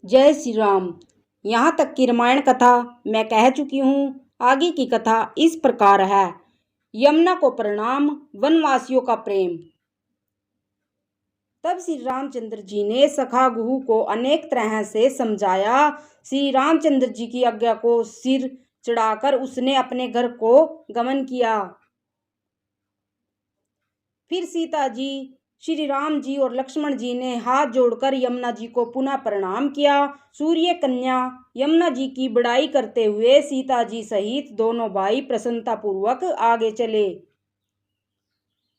जय श्री राम। यहाँ तक की रामायण कथा मैं कह चुकी हूँ। आगे की कथा इस प्रकार है। यमुना को प्रणाम, वनवासियों का प्रेम। तब श्री रामचंद्र जी ने सखा गुहू को अनेक तरह से समझाया। श्री रामचंद्र जी की आज्ञा को सिर चढ़ाकर उसने अपने घर को गमन किया। फिर सीता जी, श्री राम जी और लक्ष्मण जी ने हाथ जोड़कर यमुना जी को पुनः प्रणाम किया। सूर्य कन्या यमुना जी की बड़ाई करते हुए सीता जी सहित दोनों भाई प्रसन्नता पूर्वक आगे चले।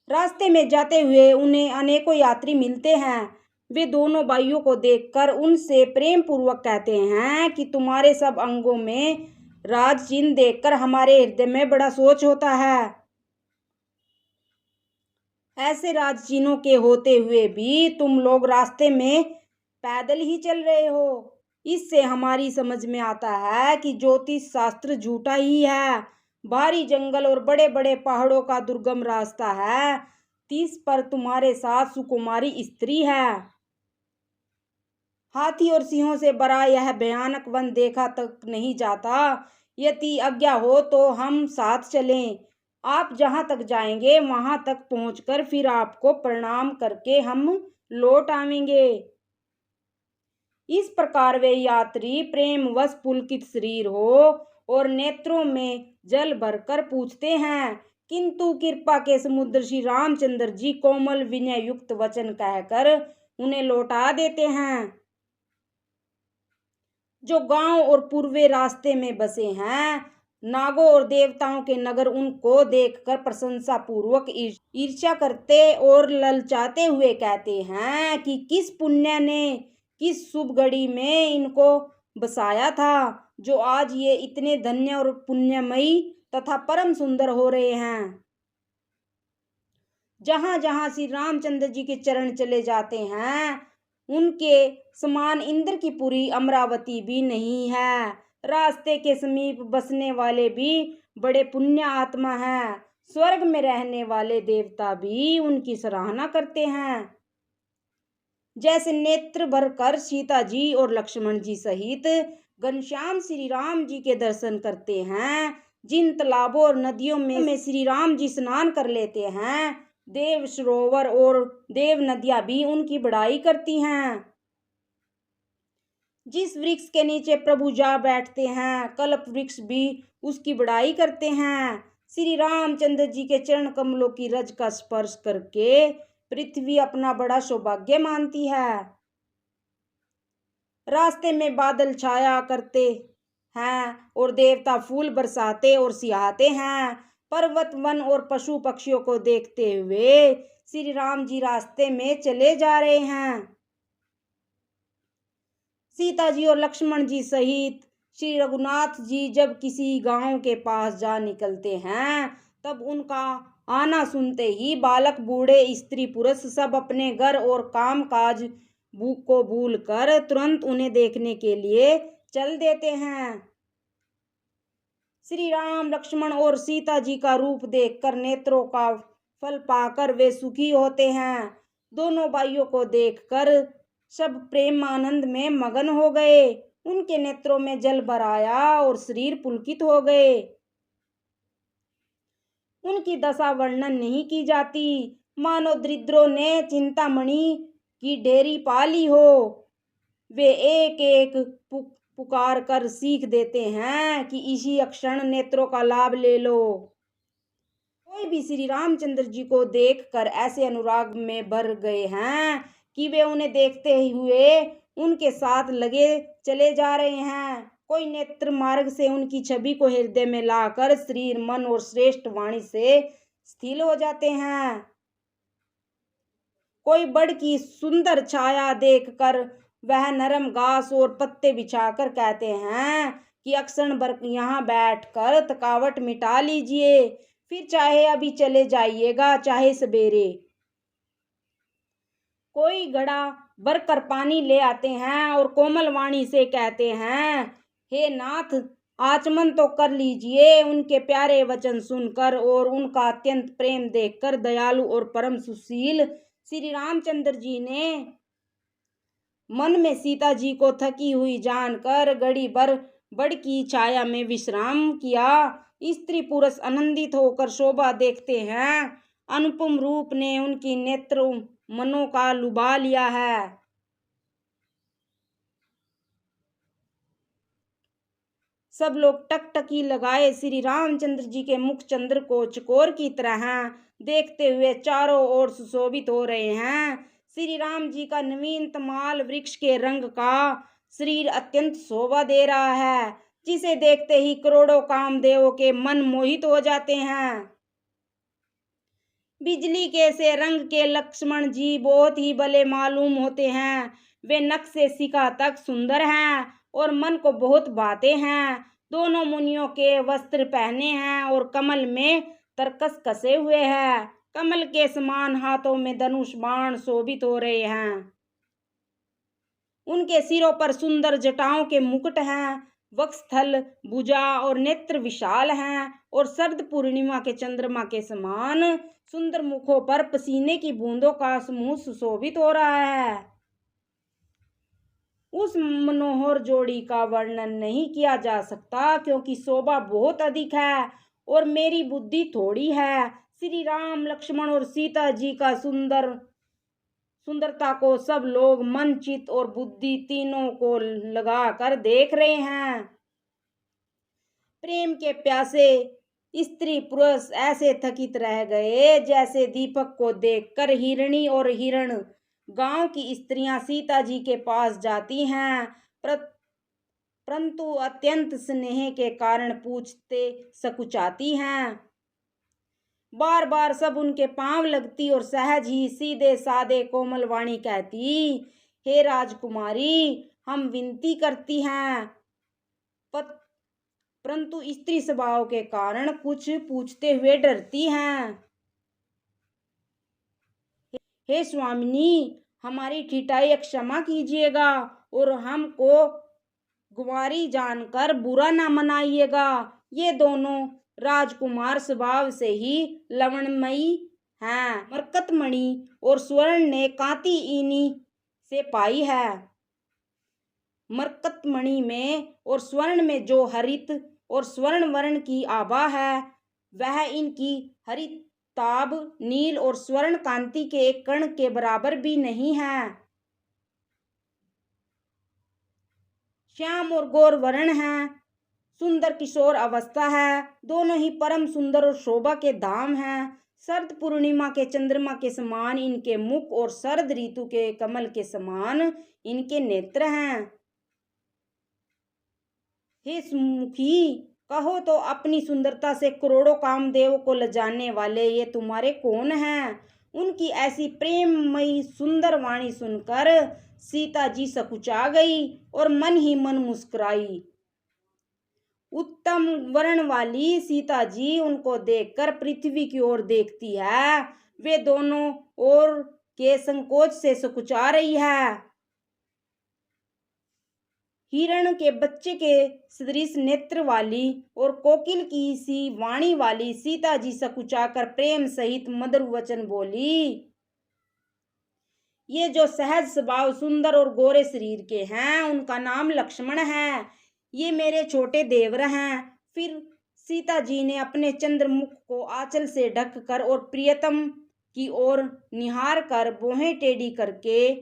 रास्ते में जाते हुए उन्हें अनेकों यात्री मिलते हैं। वे दोनों भाइयों को देखकर उनसे प्रेम पूर्वक कहते हैं कि तुम्हारे सब अंगों में राज चिन्ह देखकर हमारे हृदय में बड़ा सोच होता है। ऐसे राज चिन्हों के होते हुए भी तुम लोग रास्ते में पैदल ही चल रहे हो। इससे हमारी समझ में आता है कि ज्योतिष शास्त्र झूठा ही है। भारी जंगल और बड़े बड़े पहाड़ों का दुर्गम रास्ता है। 30 पर तुम्हारे साथ सुकुमारी स्त्री है। हाथी और सिंहों से भरा यह भयानक वन देखा तक नहीं जाता। यदि आज्ञा हो तो हम साथ चलें। आप जहां तक जाएंगे वहां तक पहुंचकर फिर आपको प्रणाम करके हम लौट आवेंगे। इस प्रकार वे यात्री प्रेमवश पुलकित शरीर हो और नेत्रों में जल भरकर पूछते हैं, किंतु कृपा के समुद्र श्री रामचंद्र जी कोमल विनय युक्त वचन कहकर उन्हें लौटा देते हैं। जो गांव और पूर्वे रास्ते में बसे हैं, नागों और देवताओं के नगर उनको देखकर प्रशंसा पूर्वक ईर्ष्या करते और ललचाते हुए कहते हैं कि किस पुण्य ने किस शुभ घड़ी में इनको बसाया था, जो आज ये इतने धन्य और पुण्यमयी तथा परम सुंदर हो रहे हैं। जहां जहां श्री रामचंद्र जी के चरण चले जाते हैं, उनके समान इंद्र की पुरी अमरावती भी नहीं है। रास्ते के समीप बसने वाले भी बड़े पुण्य आत्मा हैं। स्वर्ग में रहने वाले देवता भी उनकी सराहना करते हैं। जैसे नेत्र भरकर सीता जी और लक्ष्मण जी सहित घनश्याम श्री राम जी के दर्शन करते हैं। जिन तालाबों और नदियों में श्री राम जी स्नान कर लेते हैं, देव सरोवर और देव नदियां भी उनकी बड़ाई करती हैं। जिस वृक्ष के नीचे प्रभु जा बैठते हैं, कल्प वृक्ष भी उसकी बड़ाई करते हैं। श्री रामचंद्र जी के चरण कमलों की रज का स्पर्श करके पृथ्वी अपना बड़ा सौभाग्य मानती है। रास्ते में बादल छाया करते हैं और देवता फूल बरसाते और सिहाते हैं। पर्वत वन और पशु पक्षियों को देखते हुए श्री राम जी रास्ते में चले जा रहे हैं। सीता जी और लक्ष्मण जी सहित श्री रघुनाथ जी जब किसी गांव के पास जा निकलते हैं, तब उनका आना सुनते ही बालक बूढ़े स्त्री पुरुष सब अपने घर और काम काज को भूलकर तुरंत उन्हें देखने के लिए चल देते हैं। श्री राम लक्ष्मण और सीता जी का रूप देखकर नेत्रों का फल पाकर वे सुखी होते हैं। दोनों भाइयों को देखकर सब प्रेम आनंद में मगन हो गए। उनके नेत्रों में जल भर आया और शरीर पुलकित हो गए। उनकी दशा वर्णन नहीं की जाती, मानो दरिद्रों ने चिंतामणि की ढेरी पा ली हो। वे एक एक पुकार कर सीख देते हैं कि इसी क्षण नेत्रों का लाभ ले लो। कोई भी श्री रामचंद्र जी को देखकर ऐसे अनुराग में भर गए हैं कि वे उन्हें देखते हुए उनके साथ लगे चले जा रहे हैं। कोई नेत्र मार्ग से उनकी छवि को हृदय में लाकर शरीर मन और श्रेष्ठ वाणी से स्थिर हो जाते हैं। कोई बड़ की सुंदर छाया देखकर वह नरम घास और पत्ते बिछाकर कहते हैं कि अक्षण भर यहाँ बैठकर थकावट मिटा लीजिए, फिर चाहे अभी चले जाइएगा चाहे सवेरे। कोई घड़ा भरकर पानी ले आते हैं और कोमल वाणी से कहते हैं, हे नाथ आचमन तो कर लीजिए। उनके प्यारे वचन सुनकर और उनका अत्यंत प्रेम देखकर दयालु और परम सुशील श्री रामचंद्र जी ने मन में सीता जी को थकी हुई जानकर घड़ी भर बड़ की छाया में विश्राम किया। स्त्री पुरुष आनंदित होकर शोभा देखते हैं। अनुपम रूप ने उनकी नेत्र मनों का लुभा लिया है। सब लोग टकटकी लगाए श्री रामचंद्र जी के मुख चंद्र को चकोर की तरह देखते हुए चारों ओर सुशोभित हो रहे हैं। श्री राम जी का नवीन तमाल वृक्ष के रंग का शरीर अत्यंत शोभा दे रहा है, जिसे देखते ही करोड़ों कामदेवों के मन मोहित हो जाते हैं। बिजली के से रंग के लक्ष्मण जी बहुत ही भले मालूम होते हैं। वे नख से शिखा तक सुंदर हैं और मन को बहुत भाते हैं। दोनों मुनियों के वस्त्र पहने हैं और कमल में तरकस कसे हुए हैं। कमल के समान हाथों में धनुष बाण शोभित हो रहे हैं। उनके सिरों पर सुंदर जटाओं के मुकुट हैं। वक्षस्थल, भुजा और नेत्र विशाल हैं और शरद पूर्णिमा के चंद्रमा के समान सुंदर मुखों पर पसीने की बूंदों का समूह सुशोभित हो रहा है। उस मनोहर जोड़ी का वर्णन नहीं किया जा सकता, क्योंकि शोभा बहुत अधिक है और मेरी बुद्धि थोड़ी है। श्री राम, लक्ष्मण और सीता जी का सुंदरता को सब लोग मन, चित्त और बुद्धि तीनों को लगा कर देख रहे हैं। प्रेम के प्यासे स्त्री पुरुष ऐसे थकित रह गए जैसे दीपक को देखकर हिरणी और हिरण गांव की स्त्रियां सीता जी के पास जाती हैं, परंतु अत्यंत स्नेह के कारण पूछते सकुचाती हैं। बार बार सब उनके पांव लगती और सहज ही सीधे सादे कोमल वाणी कहती, हे राजकुमारी, हम विनती करती हैं। परंतु स्त्री स्वभाव के कारण कुछ पूछते हुए डरती हैं। हे स्वामिनी, हमारी ठिठाई क्षमा कीजिएगा और हमको कुंवारी जानकर बुरा ना मनाइएगा। ये दोनों राजकुमार स्वभाव से ही लवणमयी हैं। मरकतमणि और स्वर्ण ने कांति इन्हीं से पाई है। मरकतमणि में और स्वर्ण में जो हरित और स्वर्ण वर्ण की आभा है, वह इनकी हरिताभ, नील और स्वर्ण कांति के एक कण के बराबर भी नहीं है। श्याम और गौर वर्ण है, सुंदर किशोर अवस्था है। दोनों ही परम सुंदर और शोभा के धाम हैं। शरद पूर्णिमा के चंद्रमा के समान इनके मुख और शरद ऋतु के कमल के समान इनके नेत्र हैं। हे सुमुखी, कहो तो अपनी सुंदरता से करोड़ों कामदेव को लजाने वाले ये तुम्हारे कौन हैं? उनकी ऐसी प्रेममयी सुंदर वाणी सुनकर सीता जी सकुचा गई और मन ही मन मुस्कुराई। उत्तम वर्ण वाली सीता जी उनको देखकर पृथ्वी की ओर देखती है। वे दोनों ओर के संकोच से सकुचा रही है। हिरण के बच्चे के सदृश नेत्र वाली और कोकिल की सी वाणी वाली सीता जी सकुचाकर प्रेम सहित मधुर वचन बोली, ये जो सहज स्वभाव सुंदर और गोरे शरीर के हैं, उनका नाम लक्ष्मण है। ये मेरे छोटे देवर हैं। फिर सीता जी ने अपने चंद्रमुख को आंचल से ढक कर और प्रियतम की ओर निहार कर भौहें टेढ़ी करके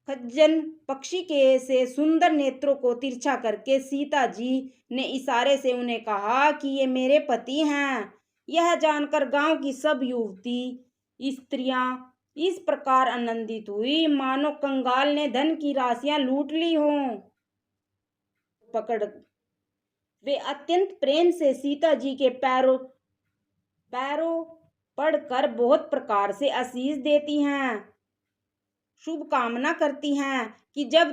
खज्जन पक्षी के से सुंदर नेत्रों को तिरछा करके सीता जी ने इशारे से उन्हें कहा कि ये मेरे पति हैं। यह जानकर गांव की सब युवती स्त्रियां इस प्रकार आनंदित हुई मानो कंगाल ने धन की राशियां लूट ली हों। पकड़ वे अत्यंत प्रेम से सीता जी के पैरों पड़कर बहुत प्रकार से आशीष देती हैं, शुभ कामना करती हैं कि जब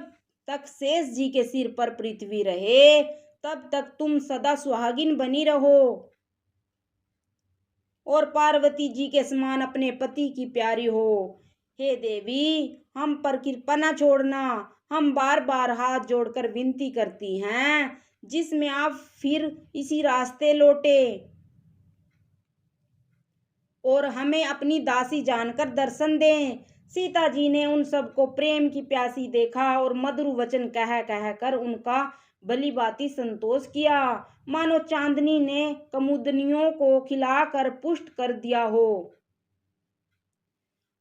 तक शेष जी के सिर पर पृथ्वी रहे तब तक तुम सदा सुहागिन बनी रहो और पार्वती जी के समान अपने पति की प्यारी हो। हे देवी, हम पर कृपा न छोड़ना। हम बार बार हाथ जोड़कर विनती करती हैं, जिसमें आप फिर इसी रास्ते लौटे और हमें अपनी दासी जानकर दर्शन दें। सीता जी ने उन सबको प्रेम की प्यासी देखा और मधुर वचन कह कह कर उनका भली भांति संतोष किया, मानो चांदनी ने कमुदनियों को खिलाकर पुष्ट कर दिया हो।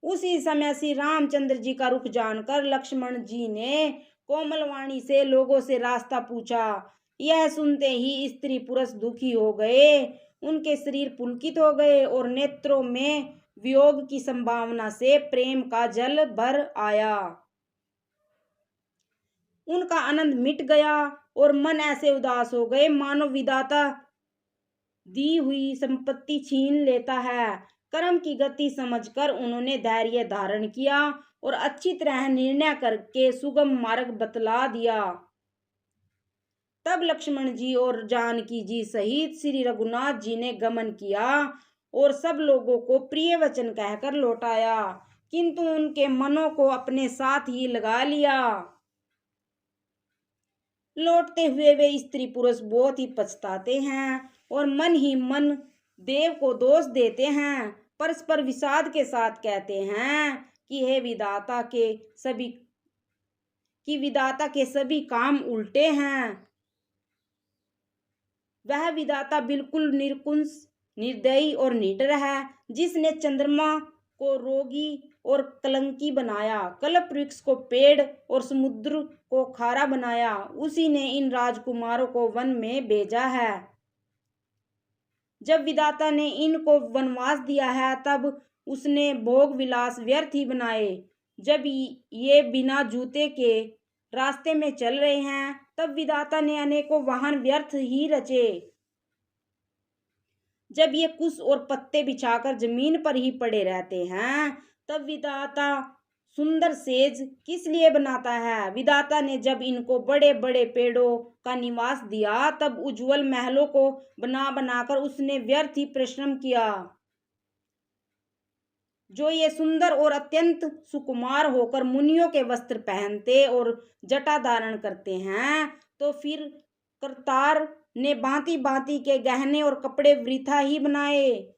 उसी समय श्री रामचंद्र जी का रुख जानकर लक्ष्मण जी ने कोमल वाणी से लोगों से रास्ता पूछा। यह सुनते ही स्त्री पुरुष दुखी हो गए, उनके शरीर पुलकित हो गए और नेत्रों में वियोग की संभावना से प्रेम का जल भर आया। उनका आनंद मिट गया और मन ऐसे उदास हो गए मानो विधाता दी हुई संपत्ति छीन लेता है। कर्म की गति समझकर उन्होंने धैर्य धारण किया और अच्छी तरह निर्णय करके सुगम मार्ग बतला दिया। तब लक्ष्मण जी और जानकी जी सहित श्री रघुनाथ जी ने गमन किया और सब लोगों को प्रिय वचन कहकर लौटाया, किंतु उनके मनों को अपने साथ ही लगा लिया। लौटते हुए वे स्त्री पुरुष बहुत ही पछताते हैं और मन ही मन देव को दोष देते हैं। परस्पर विषाद के साथ कहते हैं कि हे विधाता के सभी काम उल्टे हैं। वह विधाता बिल्कुल निरकुश, निर्दयी और निडर है, जिसने चंद्रमा को रोगी और कलंकी बनाया, कल्प वृक्ष को पेड़ और समुद्र को खारा बनाया, उसी ने इन राजकुमारों को वन में भेजा है। जब विधाता ने इनको वनवास दिया है तब उसने भोग विलास व्यर्थ ही बनाए। जब ये बिना जूते के रास्ते में चल रहे हैं तब विधाता ने अनेकों वाहन व्यर्थ ही रचे। जब ये कुश और पत्ते बिछाकर जमीन पर ही पड़े रहते हैं तब विधाता सुंदर सेज किस लिए बनाता है। विधाता ने जब इनको बड़े बड़े पेड़ों का निवास दिया तब उज्जवल महलों को बना बनाकर उसने व्यर्थ ही परिश्रम किया। जो ये सुंदर और अत्यंत सुकुमार होकर मुनियों के वस्त्र पहनते और जटा धारण करते हैं, तो फिर करतार ने भांति भांति के गहने और कपड़े वृथा ही बनाए।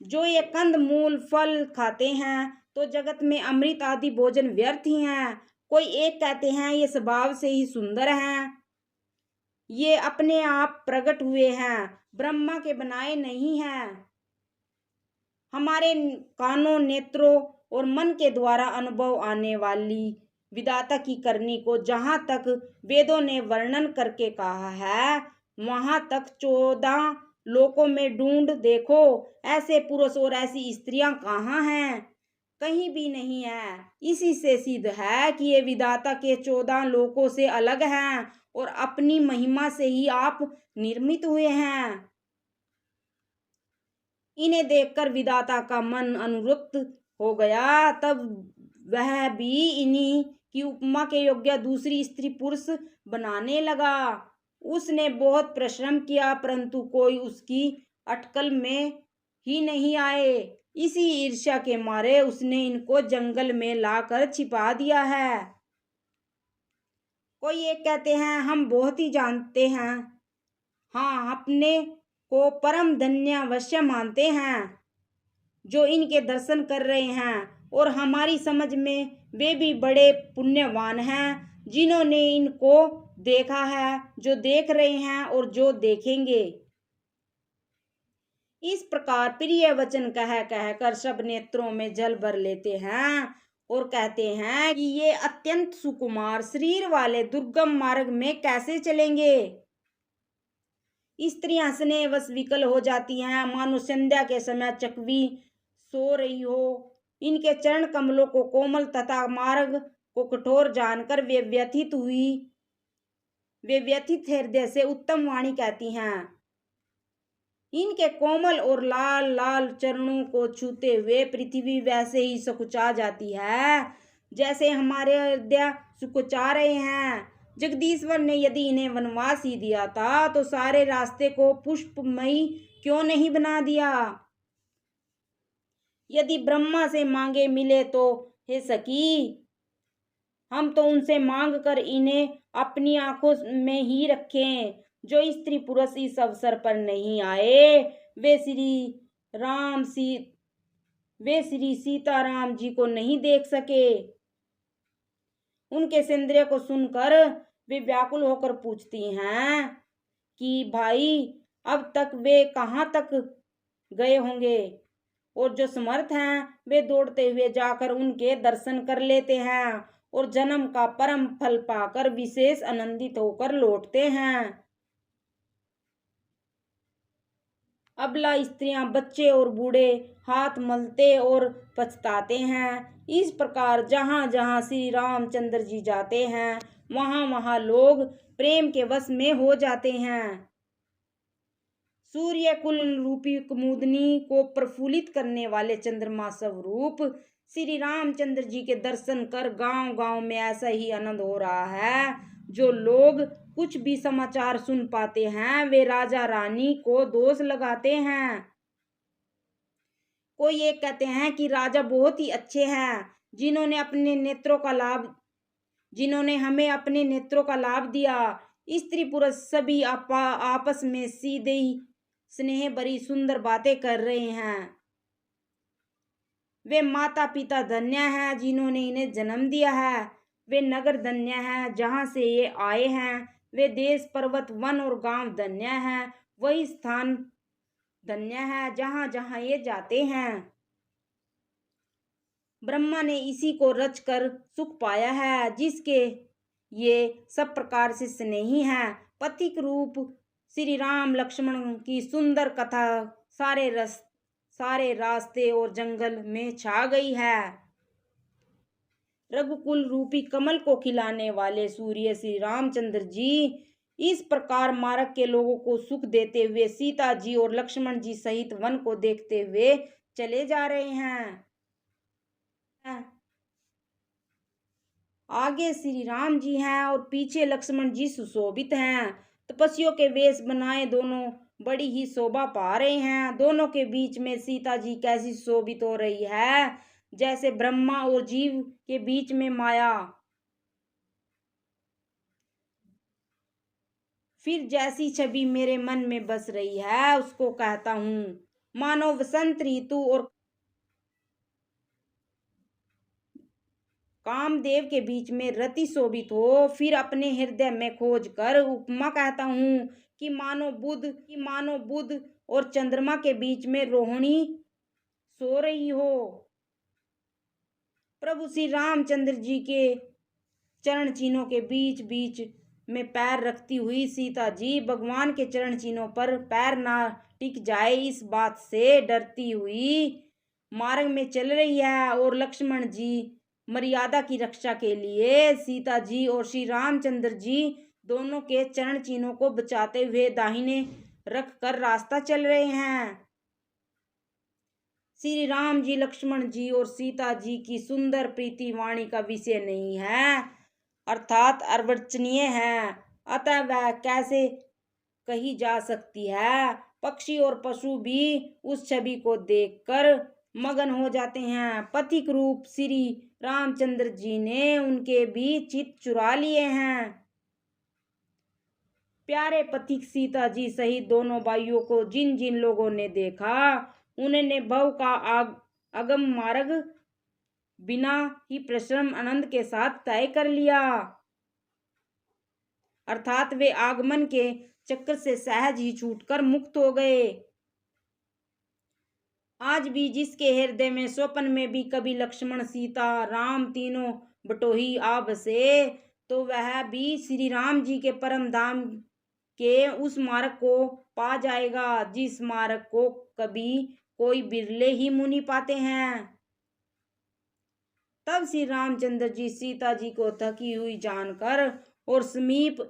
जो ये कंद मूल फल खाते हैं तो जगत में अमृत आदि भोजन व्यर्थ ही हैं। कोई एक कहते हैं ये स्वभाव से ही सुंदर हैं, ये अपने आप प्रकट हुए हैं, ब्रह्मा के बनाए नहीं हैं। हमारे कानों, नेत्रों और मन के द्वारा अनुभव आने वाली विधाता की करनी को जहाँ तक वेदों ने वर्णन करके कहा है वहां तक 14 लोकों में ढूंढ देखो, ऐसे पुरुष और ऐसी स्त्रियां कहाँ हैं? कहीं भी नहीं है। इसी से सिद्ध है कि ये विधाता के 14 लोकों से अलग हैं और अपनी महिमा से ही आप निर्मित हुए हैं। इन्हें देखकर विधाता का मन अनुरक्त हो गया, तब वह भी इन्हीं की उपमा के योग्य दूसरी स्त्री पुरुष बनाने लगा। उसने बहुत परिश्रम किया परंतु कोई उसकी अटकल में ही नहीं आए। इसी ईर्ष्या के मारे उसने इनको जंगल में लाकर छिपा दिया है। कोई एक कहते हैं हम बहुत ही जानते हैं, हाँ अपने को परम धन्य अवश्य मानते हैं जो इनके दर्शन कर रहे हैं, और हमारी समझ में वे भी बड़े पुण्यवान हैं जिन्होंने इनको देखा है, जो देख रहे हैं और जो देखेंगे। इस प्रकार प्रिय वचन कह कह कर सब नेत्रों में जल भर लेते हैं और कहते हैं कि ये अत्यंत सुकुमार शरीर वाले दुर्गम मार्ग में कैसे चलेंगे। स्त्रियां स्नेहवश विकल हो जाती हैं, मानो संध्या के समय चकवी सो रही हो। इनके चरण कमलों को कोमल तथा मार्ग को कठोर जानकर वे व्यथित हृदय से उत्तम वाणी कहती हैं। इनके कोमल और लाल लाल चरणों को छूते हुए पृथ्वी वैसे ही सकुचा जाती है जैसे हमारे हृदय सुकुचा रहे हैं। जगदीश्वर ने यदि इन्हें वनवास ही दिया था तो सारे रास्ते को पुष्पमयी क्यों नहीं बना दिया। यदि ब्रह्मा से मांगे मिले तो हे सखी, हम तो उनसे मांग कर इन्हें अपनी आंखों में ही रखें। जो स्त्री पुरुष इस अवसर पर नहीं आए वे श्री राम वे श्री सीताराम जी को नहीं देख सके। उनके सौंदर्य को सुनकर वे व्याकुल होकर पूछती हैं कि भाई अब तक वे कहाँ तक गए होंगे। और जो समर्थ हैं वे दौड़ते हुए जाकर उनके दर्शन कर लेते हैं और जन्म का परम फल पाकर विशेष आनंदित होकर लौटते हैं। अबला स्त्रियां, बच्चे और बूढ़े हाथ मलते और पछताते हैं। इस प्रकार जहाँ जहाँ श्री रामचंद्र जी जाते हैं वहाँ वहाँ लोग प्रेम के वश में हो जाते हैं। सूर्य कुल रूपी कुमुदनी को प्रफुल्लित करने वाले चंद्रमा स्वरूप श्री रामचंद्र जी के दर्शन कर गांव गांव में ऐसा ही आनंद हो रहा है। जो लोग कुछ भी समाचार सुन पाते हैं वे राजा रानी को दोष लगाते हैं। कोई ये कहते हैं कि राजा बहुत ही अच्छे हैं जिन्होंने हमें अपने नेत्रों का लाभ दिया। स्त्री पुरुष सभी आपस में सीधे ही स्नेह भरी सुंदर बातें कर रहे हैं। वे माता पिता धन्य हैं जिन्होंने इन्हें जन्म दिया है। वे नगर धन्य हैं जहाँ से ये आए हैं। वे देश पर्वत वन और गांव धन्य हैं। वही स्थान धन्य है जहाँ जहाँ ये जाते हैं। ब्रह्मा ने इसी को रच कर सुख पाया है जिसके ये सब प्रकार से स्नेही हैं। पथिक रूप श्री राम लक्ष्मण की सुंदर कथा सारे रास्ते और जंगल में छा गई है। रघुकुल रूपी कमल को खिलाने वाले सूर्य श्री रामचंद्र जी इस प्रकार मार्ग के लोगों को सुख देते हुए सीता जी और लक्ष्मण जी सहित वन को देखते हुए चले जा रहे हैं। आगे श्री राम जी हैं और पीछे लक्ष्मण जी सुशोभित हैं। तपस्वियों के वेश बनाए दोनों बड़ी ही शोभा पा रहे हैं। दोनों के बीच में सीता जी कैसी शोभित हो रही है जैसे ब्रह्मा और जीव के बीच में माया। फिर जैसी छवि मेरे मन में बस रही है उसको कहता हूँ। मानो वसंत ऋतु और कामदेव के बीच में रति शोभित हो। फिर अपने हृदय में खोज कर उपमा कहता हूँ कि मानो बुध और चंद्रमा के बीच में रोहिणी सो रही हो। प्रभु श्री रामचंद्र जी के चरण चिन्हों के बीच बीच में पैर रखती हुई सीता जी भगवान के चरण चिन्हों पर पैर ना टिक जाए इस बात से डरती हुई मार्ग में चल रही है। और लक्ष्मण जी मर्यादा की रक्षा के लिए सीता जी और श्री रामचंद्र जी दोनों के चरण चिन्हों को बचाते हुए दाहिने रख कर रास्ता चल रहे हैं। श्री राम जी, लक्ष्मण जी और सीता जी की सुंदर प्रीति वाणी का विषय नहीं है अर्थात अर्वचनीय है, अतः वह कैसे कही जा सकती है। पक्षी और पशु भी उस छवि को देखकर मगन हो जाते हैं। पथिक रूप श्री रामचंद्र जी ने उनके भी चित्त चुरा लिए हैं। प्यारे पथिक सीता जी सहित दोनों भाइयों को जिन जिन लोगों ने देखा उन्होंने भव का अगम मार्ग बिना ही परिश्रम आनंद के साथ तय कर लिया, अर्थात वे आगमन के चक्कर से सहज ही छूटकर मुक्त हो गए। आज भी जिसके हृदय में स्वप्न में भी कभी लक्ष्मण सीता राम तीनों बटोही आ बसे तो वह भी श्री राम जी के परम धाम के उस मार्ग को पा जाएगा जिस मार्ग को कभी कोई बिरले ही मुनि पाते हैं। तब श्री रामचंद्र जी सीता जी को थकी हुई जानकर और समीप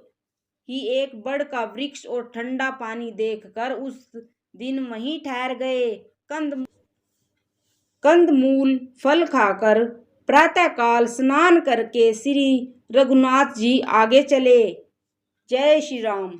ही एक बड़ का वृक्ष और ठंडा पानी देखकर उस दिन वहीं ठहर गए। कंदमूल फल खाकर प्रातःकाल स्नान करके श्री रघुनाथ जी आगे चले। जय श्री राम।